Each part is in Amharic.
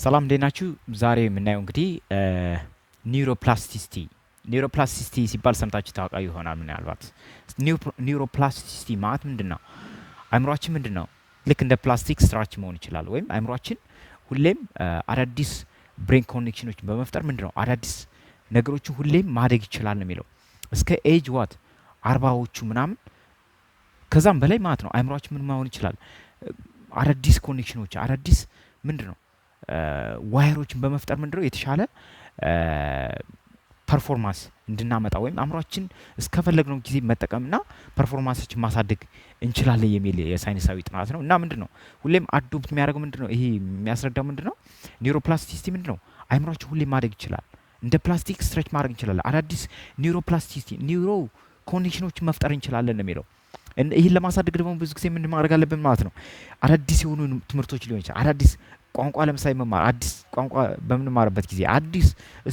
ሰላም እንዴት ናችሁ? ዛሬ የምናየው እንግዲህ ኒውሮፕላስቲሲቲ ሲባል ሰምታችሁ ታውቃ ይሆናል። ምናልባት ኒውሮፕላስቲሲቲ ማለት ምንድን ነው? አእምሯችን ምንድን ነው? ልክ እንደ ፕላስቲክ ስትራች መሆን ይችላል። ወይም አእምሯችን ሁሌም አዳዲስ ብሬን ኮኔክሽኖችን በመፍጠር ምንድን ነው አዳዲስ ነገሮችን ሁሌም ማደግ ይችላል ነው የሚለው። እስከ ኤጅ ዋት አርባዎቹ ምናምን ከዛም በላይ ማለት ነው። አእምሯችን ምን መሆን ይችላል? አዳዲስ ኮኔክሽኖች አዳዲስ ምንድን ነው ዋየሮችን በመፍጠር ምንድነው የተሻለ ፐርፎርማንስ እንድናመጣ ወይም አእምሯችን እስከፈለግነው ጊዜ መጠቀምና ፐርፎርማንሳችን ማሳደግ እንችላለን የሚል የሳይንሳዊ ጥናት ነው። እና ምንድነው ሁሌም አዶፕት የሚያደርገው ምንድነው ይሄ የሚያስረዳው ምንድነው ኒውሮፕላስቲሲቲ ምንድነው አእምሯችን ሁሌም ማደግ ይችላል። እንደ ፕላስቲክ ስትሬች ማድረግ እንችላለን። አዳዲስ ኒውሮፕላስቲሲቲ ኒውሮ ኮኔክሽኖችን መፍጠር እንችላለን ነው የሚለው። ይህን ለማሳደግ ደግሞ ብዙ ጊዜ ምን ማድረግ አለብን ማለት ነው። አዳዲስ የሆኑ ትምህርቶች ሊሆን ይችላል። አዳዲስ ቋንቋ ለምሳሌ መማር አዲስ ቋንቋ በምንማርበት ጊዜ አዲስ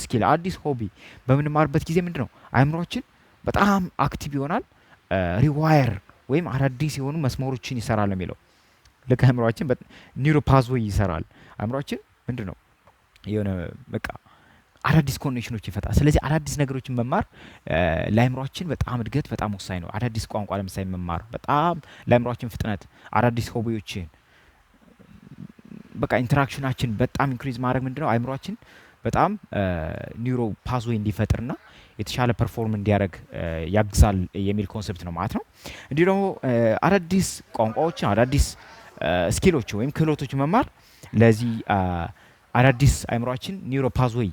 ስኪል አዲስ ሆቢ በምንማርበት ጊዜ ምንድነው አእምሯችን በጣም አክቲቭ ይሆናል። ሪዋየር ወይም አዳዲስ የሆኑ መስመሮችን ይሰራል ነው የሚለው። ልክ አእምሯችን ኒውሮ ፓዝዌይ ይሰራል። አእምሯችን ምንድነው የሆነ በቃ አዳዲስ ኮኔክሽኖች ይፈጣል። ስለዚህ አዳዲስ ነገሮችን መማር ለአእምሯችን በጣም እድገት በጣም ወሳኝ ነው። አዳዲስ ቋንቋ ለምሳሌ መማር በጣም ለአእምሯችን ፍጥነት፣ አዳዲስ ሆቢዎችን በቃ ኢንተራክሽናችን በጣም ኢንክሪዝ ማድረግ ምንድነው አእምሯችን በጣም ኒውሮ ፓዝዌይ እንዲፈጥርና የተሻለ ፐርፎርም እንዲያደርግ ያግዛል የሚል ኮንሰፕት ነው ማለት ነው። እንዲሁ ደግሞ አዳዲስ ቋንቋዎችን አዳዲስ ስኪሎች ወይም ክህሎቶች መማር ለዚህ አዳዲስ አእምሯችን ኒውሮ ፓዝዌይ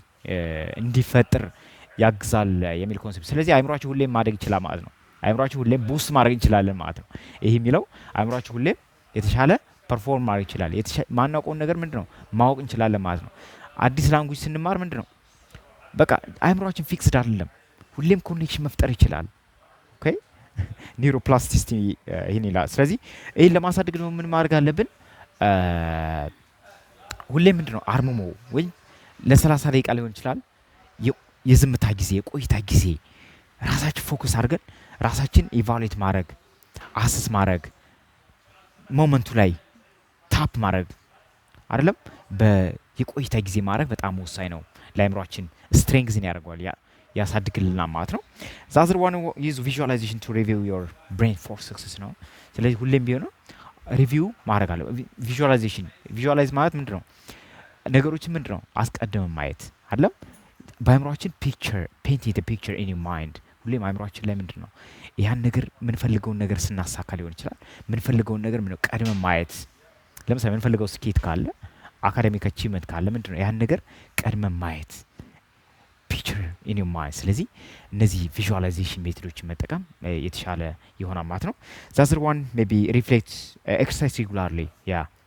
እንዲፈጥር ያግዛል የሚል ኮንሰፕት። ስለዚህ አእምሯችን ሁሌም ማደግ ይችላል ማለት ነው። አእምሯችን ሁሌም ቡስት ማድረግ እንችላለን ማለት ነው። ይህ የሚለው አእምሯችን ሁሌም የተሻለ ፐርፎርም ማድረግ ይችላል። ማናውቀውን ነገር ምንድነው ማወቅ እንችላለን ማለት ነው። አዲስ ላንጉጅ ስንማር ምንድነው በቃ አእምሯችን ፊክስድ አይደለም፣ ሁሌም ኮኔክሽን መፍጠር ይችላል። ኦኬ ኒውሮፕላስቲሲቲ ይህን ይላል። ስለዚህ ይህን ለማሳደግ ደግሞ ምን ማድረግ አለብን? ሁሌም ምንድነው አርምሞ ወይም ለ30 ደቂቃ ሊሆን ይችላል የዝምታ ጊዜ የቆይታ ጊዜ ራሳችን ፎከስ አድርገን ራሳችን ኢቫሉዌት ማድረግ አሰስ ማድረግ ሞመንቱ ላይ ታፕ ማድረግ አይደለም የቆይታ ጊዜ ማድረግ በጣም ወሳኝ ነው። ለአእምሯችን ስትሬንግዝን ያደርገዋል ያሳድግልናል ማለት ነው። ዛዝር ዋን ዩዝ ቪዥዋላይዜሽን ቱ ሪቪው ዮር ብሬን ፎር ሰክሰስ ነው። ስለዚህ ሁሌም ቢሆን ሪቪው ማድረግ አለ። ቪዥዋላይዝ ማለት ምንድነው ነገሮችን ምንድነው አስቀድመን ማየት አይደለም። በአእምሯችን ፔንት ፒክቸር ኢን ዩር ማይንድ ሁሌም አእምሯችን ላይ ምንድነው ያን ነገር የምንፈልገውን ነገር ስናሳካ ሊሆን ይችላል የምንፈልገውን ነገር ምንድነው ቀድመን ማየት። ለምሳሌ የምንፈልገው ስኬት ካለ አካዳሚክ አቺቭመንት ካለ ምንድነው ያን ነገር ቀድመን ማየት ፒክቸር ኢን ዩር ማይንድ። ስለዚህ እነዚህ ቪዥዋላይዜሽን ሜቶዶችን መጠቀም የተሻለ ይሆናል ማለት ነው። ዛዝር ዋን ሜቢ ሪፍሌክት ኤክሰርሳይዝ ሬጉላርሊ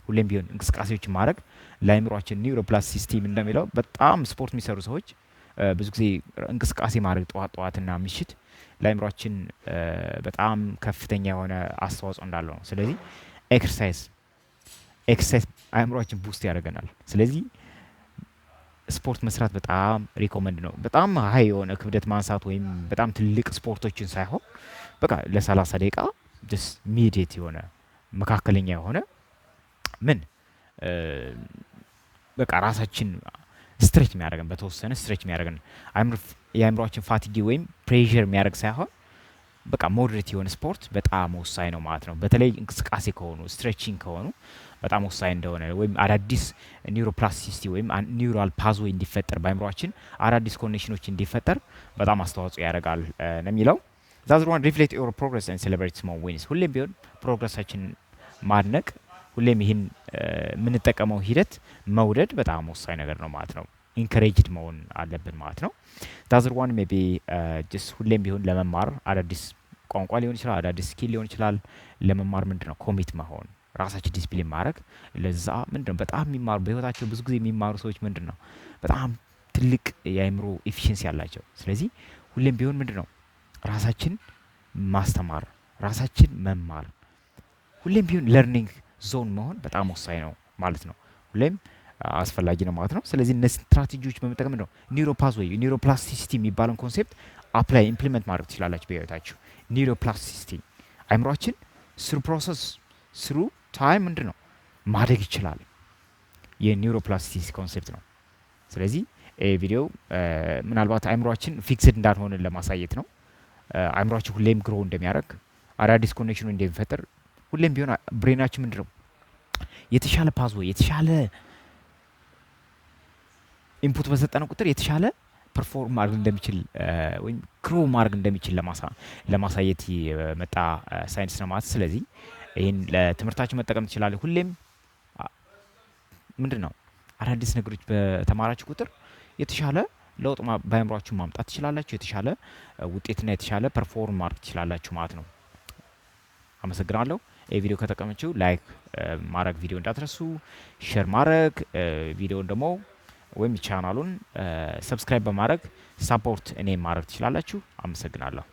ሁሌም ቢሆን እንቅስቃሴዎችን ማድረግ ለአእምሯችን ኒውሮፕላስቲሲቲ እንደሚለው በጣም ስፖርት የሚሰሩ ሰዎች ብዙ ጊዜ እንቅስቃሴ ማድረግ ጠዋትና ምሽት ለአእምሯችን በጣም ከፍተኛ የሆነ አስተዋጽኦ እንዳለው ነው። ስለዚህ ኤክሰርሳይዝ አእምሯችን ቡስት ያደርገናል። ስለዚህ ስፖርት መስራት በጣም ሪኮመንድ ነው። በጣም ሀይ የሆነ ክብደት ማንሳት ወይም በጣም ትልቅ ስፖርቶችን ሳይሆን በቃ ለ30 ደቂቃ ጀስት ሚዲየት የሆነ መካከለኛ የሆነ በቃ ራሳችን ስትሬች የሚያደርገን በተወሰነ ስትሬች የሚያደርገን የአእምሯችን ፋቲጊ ወይም ፕሬዠር የሚያደርግ ሳይሆን በቃ ሞዴሬት የሆነ ስፖርት በጣም ወሳኝ ነው ማለት ነው። በተለይ እንቅስቃሴ ከሆኑ ስትሬቺንግ ከሆኑ በጣም ወሳኝ እንደሆነ ወይም አዳዲስ ኒውሮፕላስቲሲቲ ወይም ኒውራል ፓዝዌይ እንዲፈጠር በአእምሯችን አዳዲስ ኮኔክሽኖች እንዲፈጠር በጣም አስተዋጽኦ ያደርጋል ነው የሚለው። ዛዝር ዋን ሪፍሌክት ዮር ፕሮግረስ ኤንድ ሴሌብሬት ስሞል ዊንስ። ሁሌም ቢሆን ፕሮግረሳችን ማድነቅ ሁሌም ይህን የምንጠቀመው ሂደት መውደድ በጣም ወሳኝ ነገር ነው ማለት ነው። ኢንከሬጅድ መሆን አለብን ማለት ነው። ዛዝር ዋን ሜቢ ጀስት ሁሌም ቢሆን ለመማር አዳዲስ ቋንቋ ሊሆን ይችላል አዳዲስ ስኪል ሊሆን ይችላል ለመማር ምንድነው ኮሚት መሆን ራሳችን ዲስፕሊን ማድረግ። ለዛ ምንድነው በጣም የሚማሩ በህይወታቸው ብዙ ጊዜ የሚማሩ ሰዎች ምንድነው በጣም ትልቅ የአእምሮ ኤፊሽንሲ ያላቸው። ስለዚህ ሁሌም ቢሆን ምንድነው ራሳችን ማስተማር ራሳችን መማር ሁሌም ቢሆን ለርኒንግ ዞን መሆን በጣም ወሳኝ ነው ማለት ነው። ሁሌም አስፈላጊ ነው ማለት ነው። ስለዚህ እነዚህ ስትራቴጂዎች በመጠቀም ነው ኒውሮፓዝዌይ ኒውሮፕላስቲሲቲ የሚባለውን ኮንሴፕት አፕላይ ኢምፕሊመንት ማድረግ ትችላላችሁ በህይወታችሁ። ኒውሮፕላስቲሲቲ አእምሯችን ስሩ ፕሮሰስ ስሩ ታይም ምንድነው ማደግ ይችላል። የኒውሮፕላስቲሲቲ ኮንሴፕት ነው። ስለዚህ ቪዲዮ ምናልባት አእምሯችን ፊክስድ እንዳልሆነ ለማሳየት ነው። አእምሯችን ሁሌም ግሮ እንደሚያደርግ አዳዲስ ኮኔክሽኑ እንደሚፈጠር ሁሌም ቢሆን ብሬናችን ምንድነው የተሻለ ፓዝዌይ የተሻለ ኢንፑት በሰጠነው ቁጥር የተሻለ ፐርፎርም ማድረግ እንደሚችል ወይም ግሮ ማድረግ እንደሚችል ለማሳየት የመጣ ሳይንስ ነው ማለት። ስለዚህ ይህን ለትምህርታችሁ መጠቀም ትችላለህ። ሁሌም ምንድን ነው አዳዲስ ነገሮች በተማራችሁ ቁጥር የተሻለ ለውጥ በአእምሯችሁ ማምጣት ትችላላችሁ። የተሻለ ውጤትና የተሻለ ፐርፎርም ማድረግ ትችላላችሁ ማለት ነው። አመሰግናለሁ። ይህ ቪዲዮ ከተጠቀማችሁ ላይክ ማድረግ ቪዲዮ እንዳትረሱ፣ ሼር ማድረግ ቪዲዮን ደግሞ ወይም ቻናሉን ሰብስክራይብ በማድረግ ሳፖርት እኔ ማድረግ ትችላላችሁ። አመሰግናለሁ።